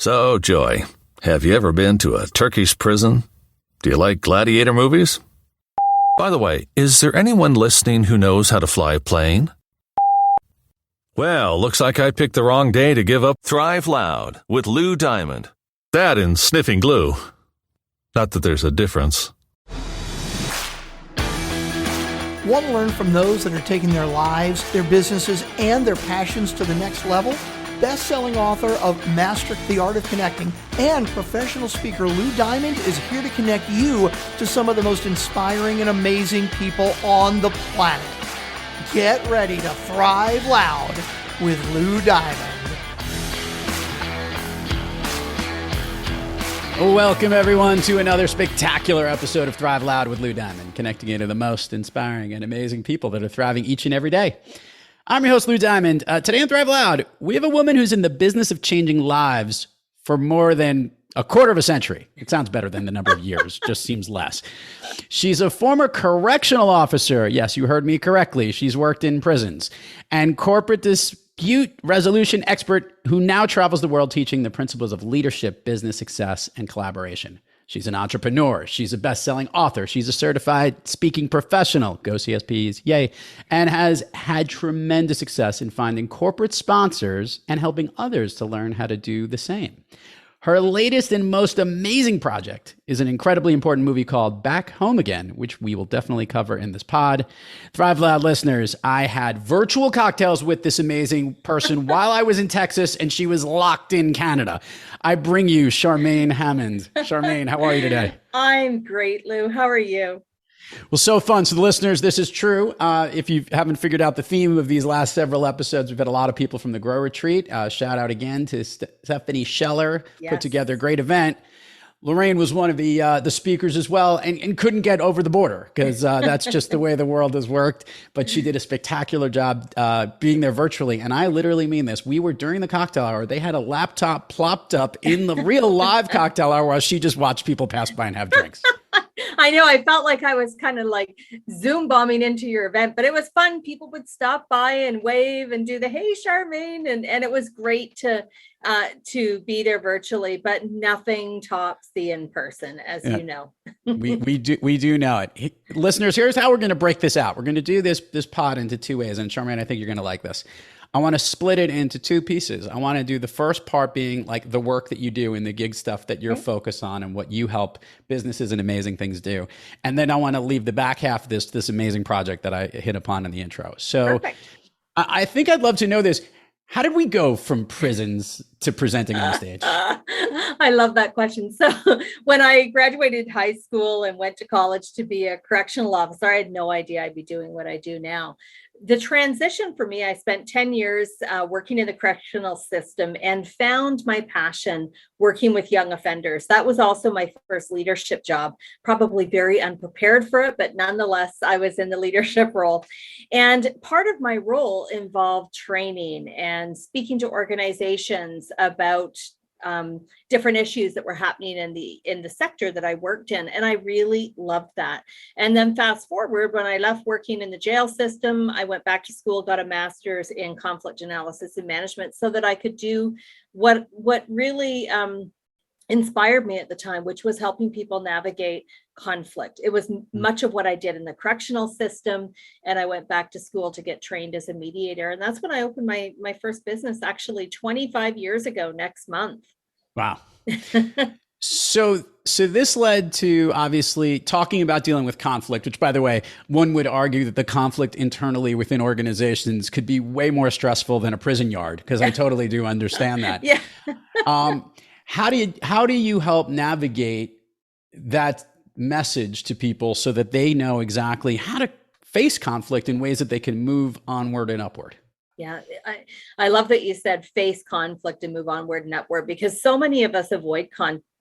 So, Joy, have you ever been to a Turkish prison? Do you like gladiator movies? By the way, is there anyone listening who knows how to fly a plane? Well, looks like I picked the wrong day to give up Thrive Loud with Lou Diamond. That and sniffing glue. Not that there's a difference. Want to learn from those that are taking their lives, their businesses, and their passions to the next level? Best-selling author of Master the Art of Connecting and professional speaker Lou Diamond is here to connect you to some of the most inspiring and amazing people on the planet. Get ready to thrive loud with Lou Diamond. Welcome, everyone, to another spectacular episode of Thrive Loud with Lou Diamond, connecting you to the most inspiring and amazing people that are thriving each and every day. I'm your host, Lou Diamond. Today on Thrive Loud, we have a woman who's in the business of changing lives for more than a quarter of a century. It sounds better than the number of years, just seems less. She's a former correctional officer. Yes, you heard me correctly. She's worked in prisons and corporate dispute resolution expert who now travels the world teaching the principles of leadership, business success, and collaboration. She's an entrepreneur. She's a best-selling author. She's a certified speaking professional. Go CSPs, yay. And has had tremendous success in finding corporate sponsors and helping others to learn how to do the same. Her latest and most amazing project is an incredibly important movie called Back Home Again, which we will definitely cover in this pod. Thrive Loud listeners, I had virtual cocktails with this amazing person while I was in Texas and she was locked in Canada. I bring you Charmaine Hammond. Charmaine, how are you today? I'm great, Lou. How are you? Well, so fun. So the listeners, this is true. If you haven't figured out the theme of these last several episodes, we've had a lot of people from the Grow Retreat. Shout out again to Stephanie Scheller, Yes. Put together a great event. Lorraine was one of the speakers as well and couldn't get over the border because that's just the way the world has worked. But she did a spectacular job being there virtually. And I literally mean this. We were during the cocktail hour. They had a laptop plopped up in the real live cocktail hour while she just watched people pass by and have drinks. I know. I felt like I was kind of like Zoom bombing into your event, but it was fun. People would stop by and wave and do the, hey, Charmaine. And it was great to be there virtually, but nothing tops the in-person, as you know. we do know it. Listeners, here's how we're going to break this out. We're going to do this pod into two ways. And Charmaine, I think you're going to like this. I want to split it into two pieces. I want to do the first part being like the work that you do and the gig stuff that you're focused on and what you help businesses and amazing things do. And then I want to leave the back half of this amazing project that I hit upon in the intro. So perfect. I think I'd love to know this. How did we go from prisons to presenting on stage? I love that question. So when I graduated high school and went to college to be a correctional officer, I had no idea I'd be doing what I do now. The transition for me, I spent 10 years working in the correctional system and found my passion working with young offenders. That was also my first leadership job, probably very unprepared for it, but nonetheless, I was in the leadership role. And part of my role involved training and speaking to organizations about different issues that were happening in the sector that I worked in. And I really loved that. And then fast forward, when I left working in the jail system, I went back to school, got a master's in conflict analysis and management so that I could do what really inspired me at the time, which was helping people navigate conflict. It was much of what I did in the correctional system. And I went back to school to get trained as a mediator. And that's when I opened my first business, actually 25 years ago next month. Wow. So this led to obviously talking about dealing with conflict, which, by the way, one would argue that the conflict internally within organizations could be way more stressful than a prison yard, because I totally do understand that. Yeah. How do you help navigate that message to people so that they know exactly how to face conflict in ways that they can move onward and upward? Yeah, I love that you said face conflict and move onward and upward, because so many of us avoid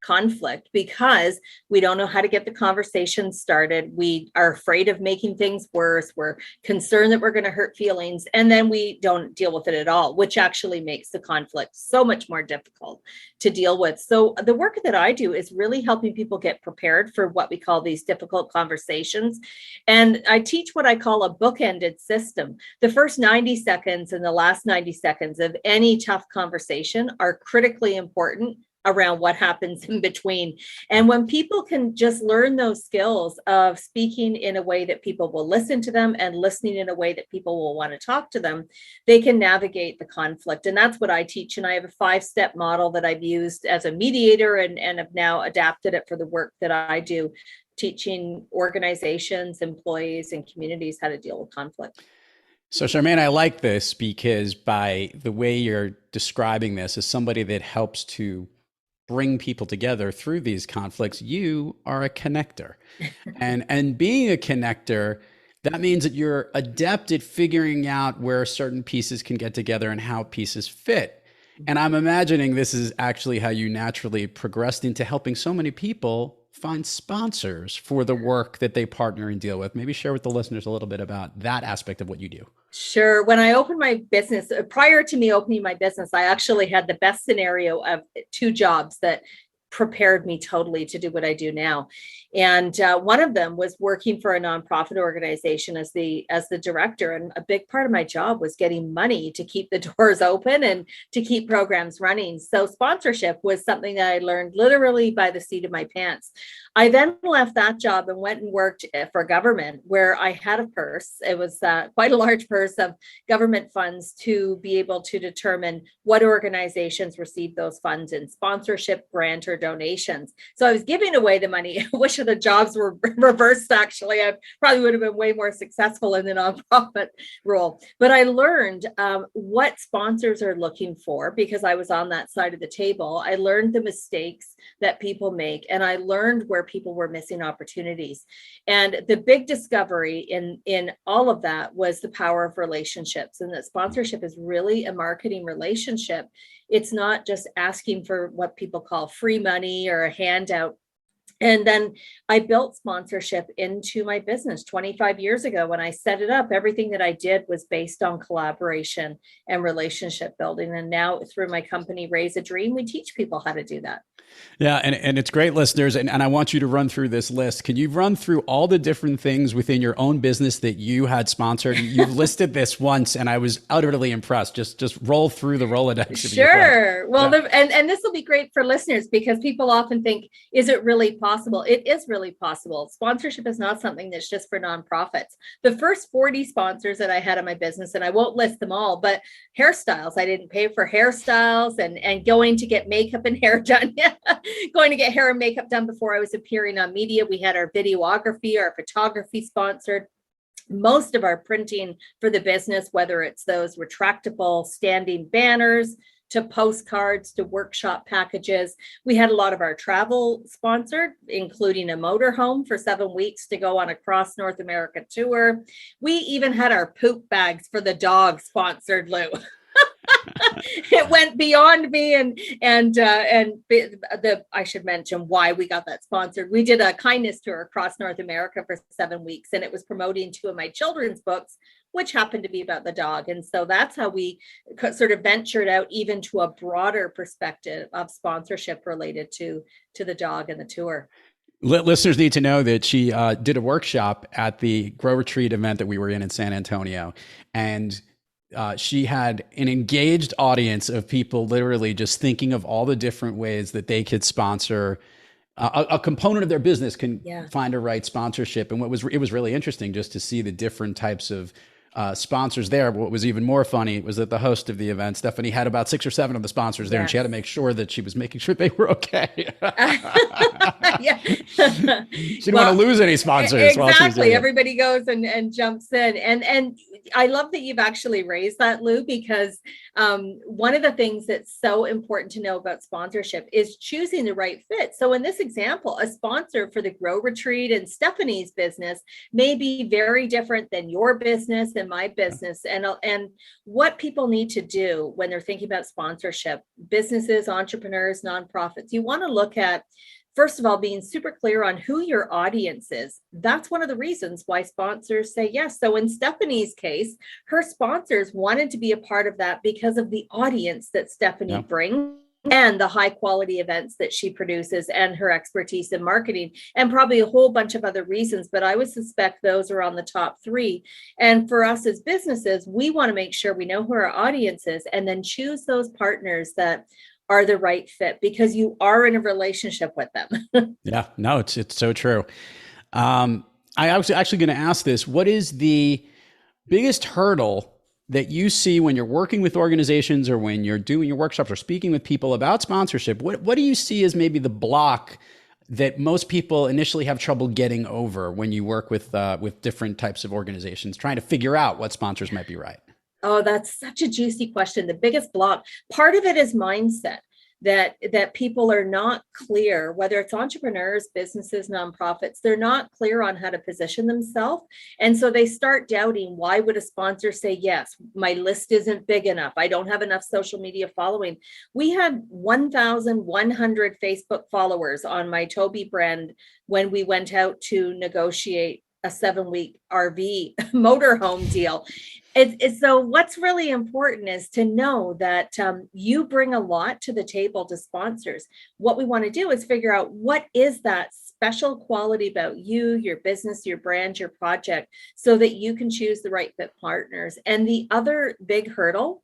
conflict because we don't know how to get the conversation started. We are afraid of making things worse. We're concerned that we're going to hurt feelings, and then we don't deal with it at all, which actually makes the conflict so much more difficult to deal with. So the work that I do is really helping people get prepared for what we call these difficult conversations. And I teach what I call a bookended system. The first 90 seconds and the last 90 seconds of any tough conversation are critically important around what happens in between. And when people can just learn those skills of speaking in a way that people will listen to them and listening in a way that people will want to talk to them, they can navigate the conflict. And that's what I teach. And I have a 5-step model that I've used as a mediator and have now adapted it for the work that I do, teaching organizations, employees, and communities how to deal with conflict. So, Charmaine, I like this because by the way you're describing this as somebody that helps to bring people together through these conflicts, you are a connector. and being a connector, that means that you're adept at figuring out where certain pieces can get together and how pieces fit. And I'm imagining this is actually how you naturally progressed into helping so many people find sponsors for the work that they partner and deal with. Maybe share with the listeners a little bit about that aspect of what you do. Sure. When I opened my business, prior to me opening my business, I actually had the best scenario of 2 jobs that prepared me totally to do what I do now. And one of them was working for a nonprofit organization as the director. And a big part of my job was getting money to keep the doors open and to keep programs running. So sponsorship was something that I learned literally by the seat of my pants. I then left that job and went and worked for government, where I had a purse. It was quite a large purse of government funds to be able to determine what organizations received those funds in sponsorship, grant, or donations. So I was giving away the money. I wish the jobs were reversed, actually. I probably would have been way more successful in the nonprofit role. But I learned what sponsors are looking for because I was on that side of the table. I learned the mistakes that people make, and I learned where people were missing opportunities. And the big discovery in all of that was the power of relationships, and that sponsorship is really a marketing relationship. It's not just asking for what people call free money or a handout. And then I built sponsorship into my business 25 years ago. When I set it up, everything that I did was based on collaboration and relationship building. And now through my company, Raise a Dream, we teach people how to do that. Yeah, and it's great, listeners, and I want you to run through this list. Can you run through all the different things within your own business that you had sponsored? You've listed this once, and I was utterly impressed. Just roll through the Rolodex. Sure. Well, yeah. And this will be great for listeners because people often think, is it really possible? It is really possible. Sponsorship is not something that's just for nonprofits. The first 40 sponsors that I had in my business, and I won't list them all, but hairstyles. I didn't pay for hairstyles and going to get makeup and hair done. Going to get hair and makeup done before I was appearing on media. We had our videography, our photography sponsored. Most of our printing for the business, whether it's those retractable standing banners to postcards to workshop packages. We had a lot of our travel sponsored, including a motorhome for 7 weeks to go on a cross North America tour. We even had our poop bags for the dog sponsored, Lou. It went beyond me, and I should mention why we got that sponsored. We did a kindness tour across North America for 7 weeks, and it was promoting 2 of my children's books, which happened to be about the dog. And so that's how we sort of ventured out even to a broader perspective of sponsorship related to the dog and the tour. Listeners need to know that she did a workshop at the Grow Retreat event that we were in San Antonio, and she had an engaged audience of people literally just thinking of all the different ways that they could sponsor a component of their business can find a right sponsorship. And it was really interesting just to see the different types of sponsors there. What was even more funny was that the host of the event, Stephanie, had about 6 or 7 of the sponsors there, and she had to make sure that she was making sure they were okay. She didn't want to lose any sponsors. Exactly. Everybody goes and jumps in. And I love that you've actually raised that, Lou, because one of the things that's so important to know about sponsorship is choosing the right fit. So in this example, a sponsor for the Grow Retreat and Stephanie's business may be very different than your business and my business. And what people need to do when they're thinking about sponsorship, businesses, entrepreneurs, nonprofits, you want to look at, first of all, being super clear on who your audience is. That's one of the reasons why sponsors say yes. So in Stephanie's case, her sponsors wanted to be a part of that because of the audience that Stephanie brings and the high quality events that she produces and her expertise in marketing, and probably a whole bunch of other reasons. But I would suspect those are on the top 3. And for us as businesses, we want to make sure we know who our audience is and then choose those partners that are the right fit because you are in a relationship with them. Yeah, no, it's so true. I was actually going to ask this. What is the biggest hurdle that you see when you're working with organizations or when you're doing your workshops or speaking with people about sponsorship? What do you see as maybe the block that most people initially have trouble getting over when you work with different types of organizations, trying to figure out what sponsors might be right? Oh, that's such a juicy question. The biggest block, part of it is mindset. That people are not clear, whether it's entrepreneurs, businesses, nonprofits, they're not clear on how to position themselves. And so they start doubting, why would a sponsor say yes? My list isn't big enough. I don't have enough social media following. We had 1,100 Facebook followers on my Toby brand when we went out to negotiate a 7-week RV motorhome deal. So what's really important is to know that you bring a lot to the table to sponsors. What we want to do is figure out what is that special quality about you, your business, your brand, your project, so that you can choose the right fit partners. And the other big hurdle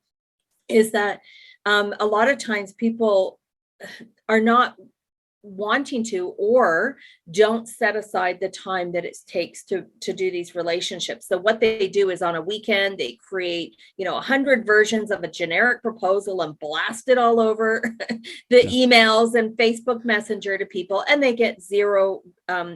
is that a lot of times people are not wanting to or don't set aside the time that it takes to do these relationships. So what they do is on a weekend, they create, 100 versions of a generic proposal and blast it all over the emails and Facebook Messenger to people, and they get zero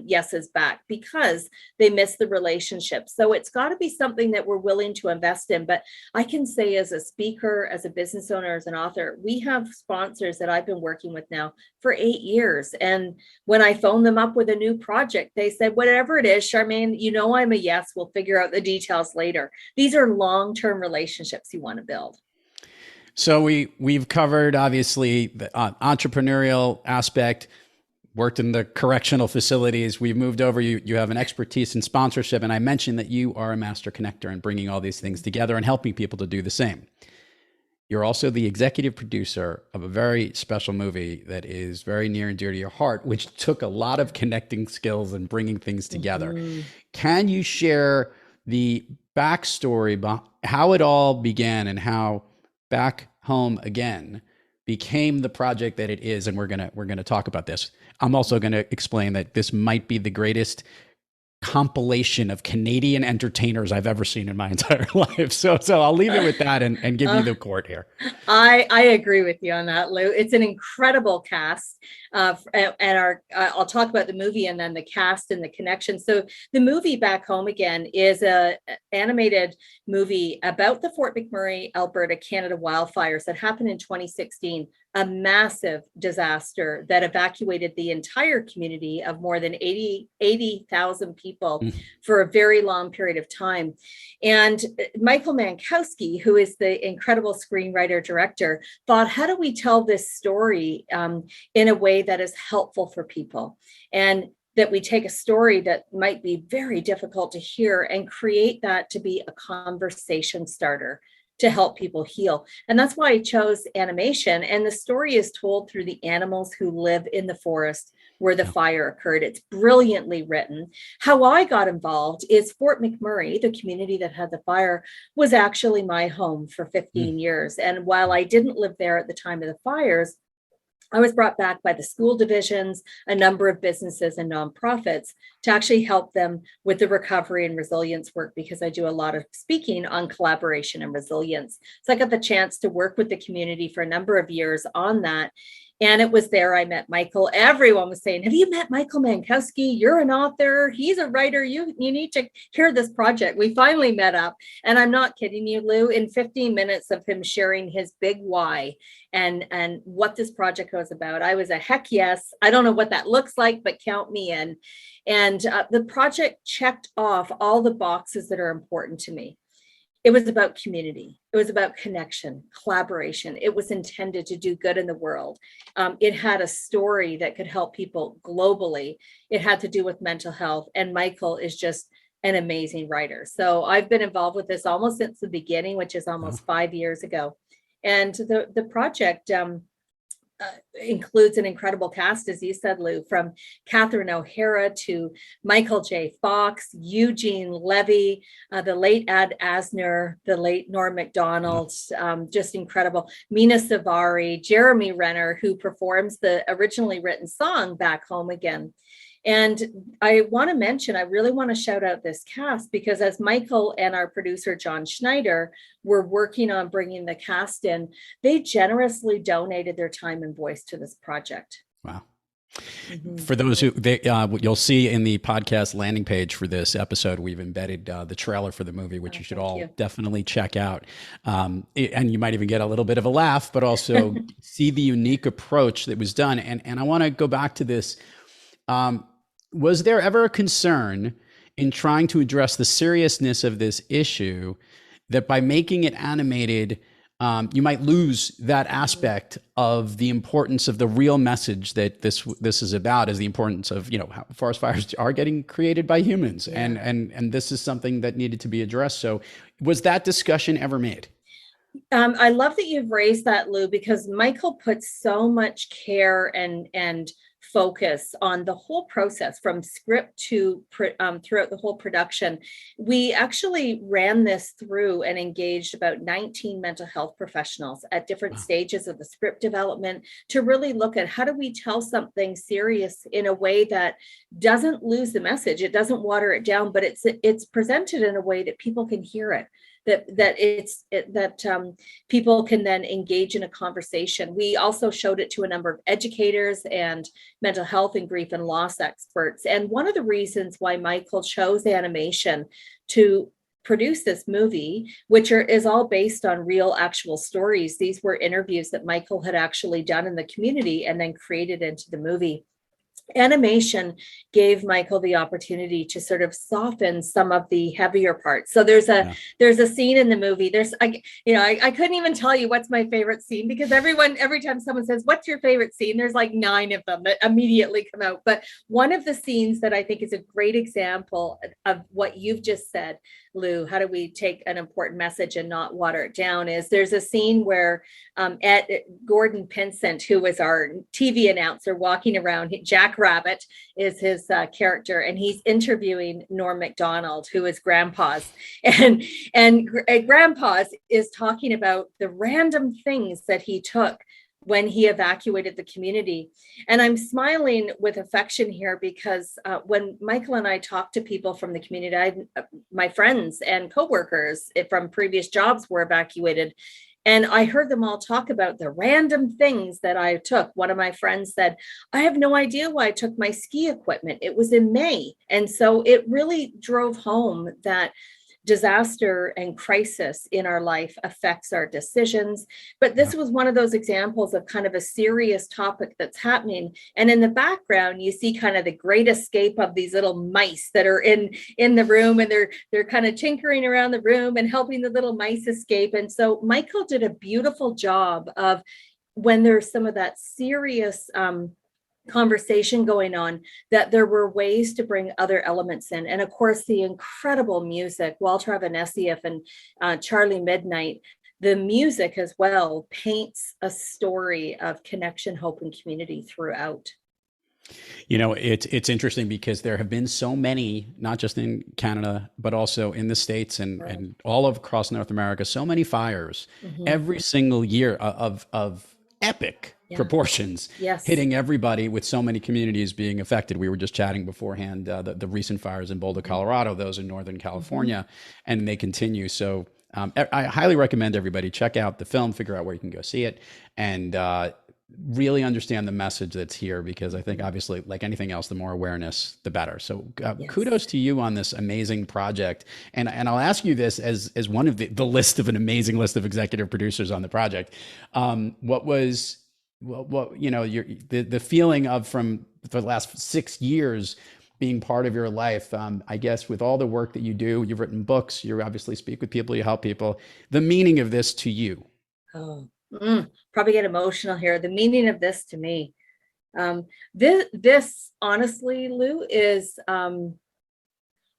yeses back because they miss the relationship. So it's got to be something that we're willing to invest in. But I can say, as a speaker, as a business owner, as an author, we have sponsors that I've been working with now for 8 years. And when I phone them up with a new project, they said, whatever it is, Charmaine, I'm a yes, we'll figure out the details later. These are long-term relationships you want to build. So we've covered, obviously, the entrepreneurial aspect, worked in the correctional facilities. We've moved over. You have an expertise in sponsorship. And I mentioned that you are a master connector and bringing all these things together and helping people to do the same. You're also the executive producer of a very special movie that is very near and dear to your heart, which took a lot of connecting skills and bringing things together. Mm-hmm. Can you share the backstory about how it all began and how Back Home Again became the project that it is? And we're gonna talk about this. I'm also going to explain that this might be the greatest compilation of Canadian entertainers I've ever seen in my entire life. So I'll leave it with that and give you the court here. I agree with you on that, Lou. It's an incredible cast. I'll talk about the movie and then the cast and the connection. So the movie Back Home Again is a animated movie about the Fort McMurray, Alberta, Canada wildfires that happened in 2016. A massive disaster that evacuated the entire community of more than 80,000 people for a very long period of time. And Michael Mankowski, who is the incredible screenwriter director, thought, how do we tell this story in a way that is helpful for people? And that we take a story that might be very difficult to hear and create that to be a conversation starter to help people heal. And that's why I chose animation. And the story is told through the animals who live in the forest where the fire occurred. It's brilliantly written. How I got involved is Fort McMurray, the community that had the fire, was actually my home for 15 years. And while I didn't live there at the time of the fires, I was brought back by the school divisions, a number of businesses and nonprofits to actually help them with the recovery and resilience work, because I do a lot of speaking on collaboration and resilience. So I got the chance to work with the community for a number of years on that. And it was there I met Michael. Everyone was saying, have you met Michael Mankowski? You're an author. He's a writer. You need to hear this project. We finally met up. And I'm not kidding you, Lou, in 15 minutes of him sharing his big why and what this project was about, I was a heck yes. I don't know what that looks like, but count me in. And the project checked off all the boxes that are important to me. It was about community. It was about connection, collaboration. It was intended to do good in the world. It had a story that could help people globally. It had to do with mental health. And Michael is just an amazing writer. So I've been involved with this almost since the beginning, which is almost 5 years ago. And the project includes an incredible cast, as you said, Lou, from Catherine O'Hara to Michael J. Fox, Eugene Levy, the late Ad Asner, the late Norm Macdonald, just incredible. Mina Savari, Jeremy Renner, who performs the originally written song Back Home Again. And I want to mention, I really want to shout out this cast, because as Michael and our producer, John Schneider, were working on bringing the cast in, they generously donated their time and voice to this project. Wow. For those who, you'll see in the podcast landing page for this episode, we've embedded the trailer for the movie, which you should all definitely check out. And you might even get a little bit of a laugh, but also see the unique approach that was done. And I want to go back to this. Was there ever a concern in trying to address the seriousness of this issue that by making it animated, you might lose that aspect of the importance of the real message that this is about, is the importance of, how forest fires are getting created by humans. Yeah. And this is something that needed to be addressed. So was that discussion ever made? I love that you've raised that, Lou, because Michael puts so much care and focus on the whole process from script to throughout the whole production. We actually ran this through and engaged about 19 mental health professionals at different stages of the script development to really look at how do we tell something serious in a way that doesn't lose the message. It doesn't water it down, but it's presented in a way that people can hear it. That people can then engage in a conversation. We also showed it to a number of educators and mental health and grief and loss experts. And one of the reasons why Michael chose animation to produce this movie, which is all based on real actual stories. These were interviews that Michael had actually done in the community and then created into the movie. Animation gave Michael the opportunity to sort of soften some of the heavier parts. So there's a scene in the movie. I couldn't even tell you what's my favorite scene, because every time someone says, what's your favorite scene? There's like 9 of them that immediately come out. But one of the scenes that I think is a great example of what you've just said, Lou, how do we take an important message and not water it down, is there's a scene where Gordon Pinsent, who was our TV announcer walking around, Jack Rabbit is his character, and he's interviewing Norm Macdonald, who is Grandpa's, and Grandpa's is talking about the random things that he took when he evacuated the community. And I'm smiling with affection here because when Michael and I talk to people from the community, my friends and coworkers from previous jobs were evacuated. And I heard them all talk about the random things that I took. One of my friends said, I have no idea why I took my ski equipment. It was in May. And so it really drove home that disaster and crisis in our life affects our decisions. But this was one of those examples of kind of a serious topic that's happening. And in the background, you see kind of the great escape of these little mice that are in the room, and they're kind of tinkering around the room and helping the little mice escape. And so Michael did a beautiful job of, when there's some of that serious conversation going on, that there were ways to bring other elements in. And of course, the incredible music, Walter Avanesieff and Charlie Midnight, the music as well paints a story of connection, hope, and community throughout. It's interesting because there have been so many, not just in Canada, but also in the States and all across North America, so many fires every single year of epic proportions, hitting everybody, with so many communities being affected. We were just chatting beforehand, the recent fires in Boulder, Colorado, those in Northern California, and they continue. So I highly recommend everybody check out the film, figure out where you can go see it, and really understand the message that's here, because I think obviously, like anything else, the more awareness, the better. So kudos to you on this amazing project. And I'll ask you this as one of the list of an amazing list of executive producers on the project. What was the feeling of, for the last 6 years, being part of your life? I guess with all the work that you do, you've written books, you obviously speak with people, you help people. The meaning of this to you? Probably get emotional here. The meaning of this to me, this honestly, Lou, is I'm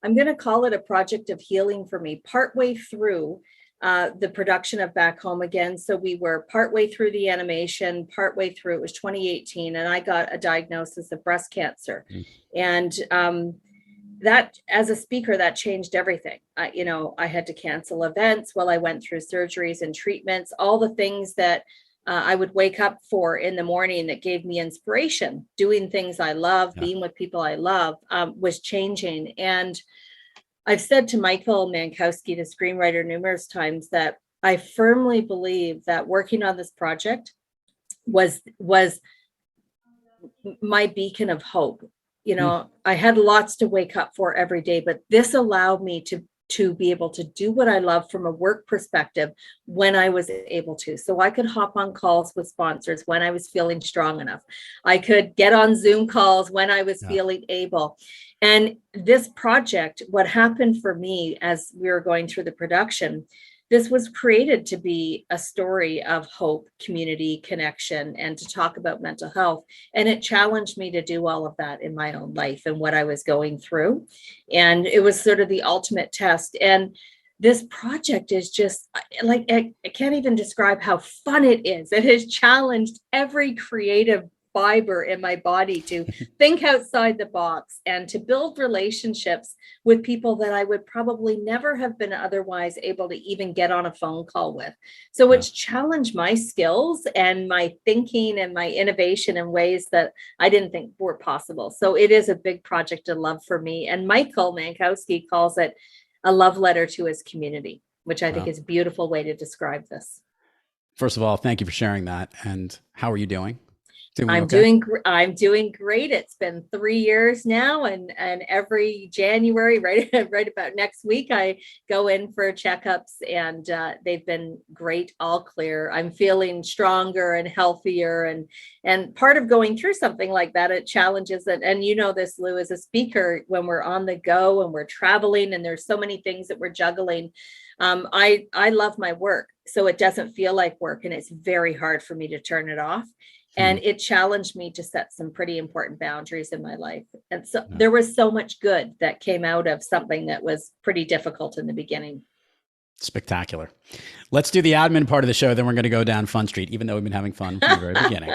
going to call it a project of healing for me. Partway through, the production of Back Home Again. So we were partway through the animation, partway through, it was 2018, and I got a diagnosis of breast cancer. And that, as a speaker, that changed everything. I had to cancel events while I went through surgeries and treatments, all the things that I would wake up for in the morning that gave me inspiration, doing things I love, being with people I love, was changing. And I've said to Michael Mankowski, the screenwriter, numerous times that I firmly believe that working on this project was my beacon of hope. I had lots to wake up for every day, but this allowed me to be able to do what I love from a work perspective when I was able to. So I could hop on calls with sponsors when I was feeling strong enough. I could get on Zoom calls when I was feeling able. And this project, what happened for me as we were going through the production, this was created to be a story of hope, community, connection, and to talk about mental health. And it challenged me to do all of that in my own life and what I was going through. And it was sort of the ultimate test. And this project is just like, I can't even describe how fun it is. It has challenged every creative fiber in my body to think outside the box and to build relationships with people that I would probably never have been otherwise able to even get on a phone call with. So it's challenged my skills and my thinking and my innovation in ways that I didn't think were possible. So it is a big project of love for me. And Michael Mankowski calls it a love letter to his community, which I think is a beautiful way to describe this. First of all, thank you for sharing that. And how are you doing? I'm doing great. It's been 3 years now, and every January, right about next week, I go in for checkups, and they've been great, all clear. I'm feeling stronger and healthier, and part of going through something like that, it challenges it. And you know this, Lou, as a speaker, when we're on the go and we're traveling, and there's so many things that we're juggling. I love my work, so it doesn't feel like work, and it's very hard for me to turn it off. And it challenged me to set some pretty important boundaries in my life. And so there was so much good that came out of something that was pretty difficult in the beginning. Spectacular. Let's do the admin part of the show. Then we're going to go down Fun Street, even though we've been having fun from the very beginning.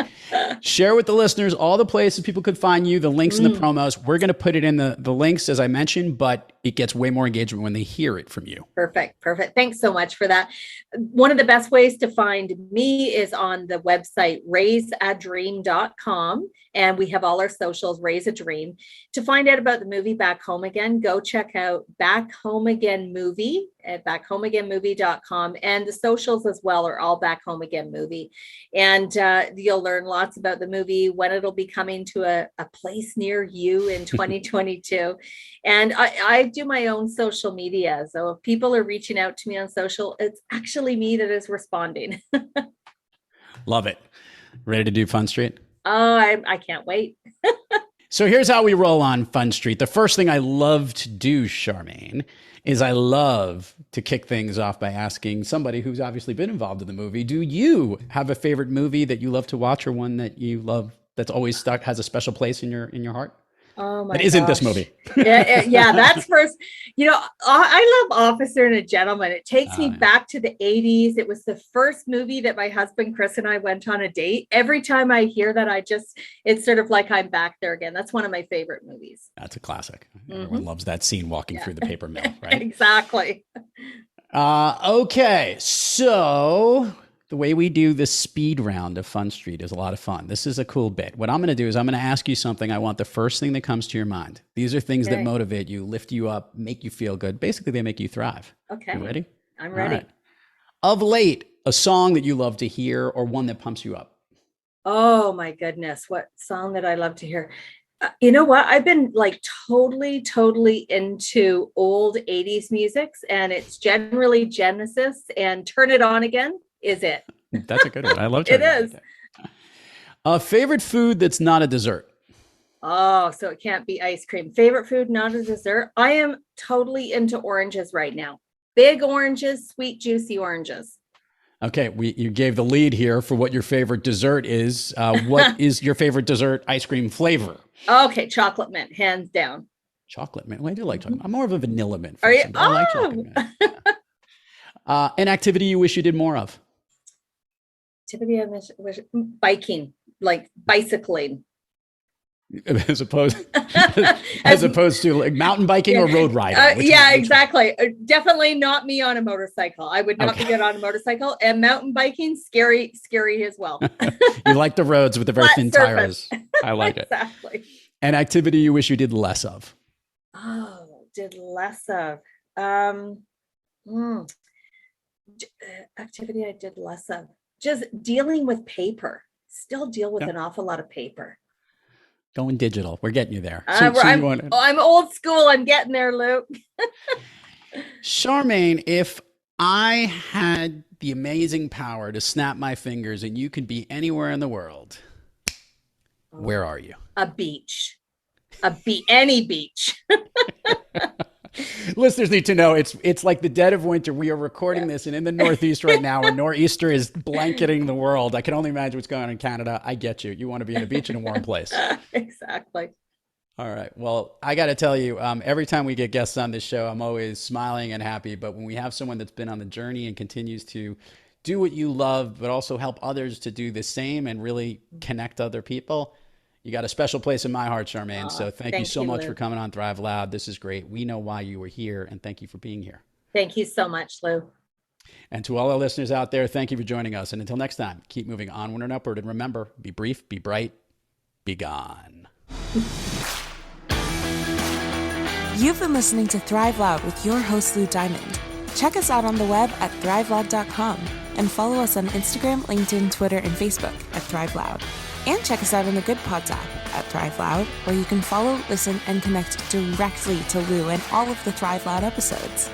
Share with the listeners all the places people could find you, the links and the promos. We're going to put it in the links, as I mentioned, but it gets way more engagement when they hear it from you. Perfect. Thanks so much for that. One of the best ways to find me is on the website, raiseadream.com. And we have all our socials, Raise a Dream. To find out about the movie Back Home Again, go check out Back Home Again Movie at backhomeagainmovie.com. And the socials as well are all Back Home Again Movie. And you'll learn lots about the movie, when it'll be coming to a place near you in 2022. And I do my own social media. So if people are reaching out to me on social, it's actually me that is responding. Love it. Ready to do Fun Street? Oh, I can't wait. So here's how we roll on Fun Street. The first thing I love to do, Charmaine, is I love to kick things off by asking somebody who's obviously been involved in the movie, do you have a favorite movie that you love to watch, or one that you love that's always stuck, has a special place in your heart? Oh my That isn't gosh. this movie. Yeah, that's first. I love Officer and a Gentleman. It takes me back to the 80s. It was the first movie that my husband Chris and I went on a date. Every time I hear that, it's sort of like I'm back there again. That's one of my favorite movies. That's a classic. Everyone loves that scene walking through the paper mill, right? Exactly. Okay, so the way we do the speed round of Fun Street is a lot of fun. This is a cool bit. What I'm going to do is I'm going to ask you something. I want the first thing that comes to your mind. These are things that motivate you, lift you up, make you feel good. Basically, they make you thrive. Okay. You ready? I'm ready. All right. Of late, a song that you love to hear or one that pumps you up. Oh my goodness. What song that I love to hear. You know what? I've been like totally into old 80s musics, and it's generally Genesis and Turn It On Again. Is it? That's a good one. I love it. Is. A favorite food that's not a dessert. Oh, so it can't be ice cream. Favorite food, not a dessert. I am totally into oranges right now. Big oranges, sweet, juicy oranges. Okay, you gave the lead here for what your favorite dessert is. What is your favorite dessert ice cream flavor? Okay, chocolate mint, hands down. Chocolate mint. Well, I do like chocolate. I'm more of a vanilla mint. Are you? I like chocolate mint. An activity you wish you did more of? Activity I wish biking, like bicycling. As opposed to like mountain biking or road riding. Yeah, exactly. Definitely not me on a motorcycle. I would not be good on a motorcycle. And mountain biking, scary as well. You like the roads with the very thin tires. I like it. Exactly. An activity you wish you did less of? Oh, did less of. Activity I did less of. Just dealing with paper. Still deal with an awful lot of paper. Going digital. We're getting you there. I'm old school. I'm getting there, Luke. Charmaine, if I had the amazing power to snap my fingers and you could be anywhere in the world, where are you? A beach. Any beach. Listeners need to know it's like the dead of winter. We are recording this and in the Northeast right now, and nor'easter is blanketing the world. I can only imagine what's going on in Canada. I get you. You want to be on a beach in a warm place. Exactly. All right. Well, I got to tell you, every time we get guests on this show, I'm always smiling and happy. But when we have someone that's been on the journey and continues to do what you love, but also help others to do the same and really connect other people, you got a special place in my heart, Charmaine. So thank you so much for coming on Thrive Loud. This is great. We know why you were here, and thank you for being here. Thank you so much, Lou. And to all our listeners out there, thank you for joining us. And until next time, keep moving onward and upward. And remember, be brief, be bright, be gone. You've been listening to Thrive Loud with your host, Lou Diamond. Check us out on the web at thriveloud.com and follow us on Instagram, LinkedIn, Twitter, and Facebook at Thrive Loud. And check us out on the Good Pods app at Thrive Loud, where you can follow, listen, and connect directly to Lou and all of the Thrive Loud episodes.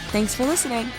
Thanks for listening.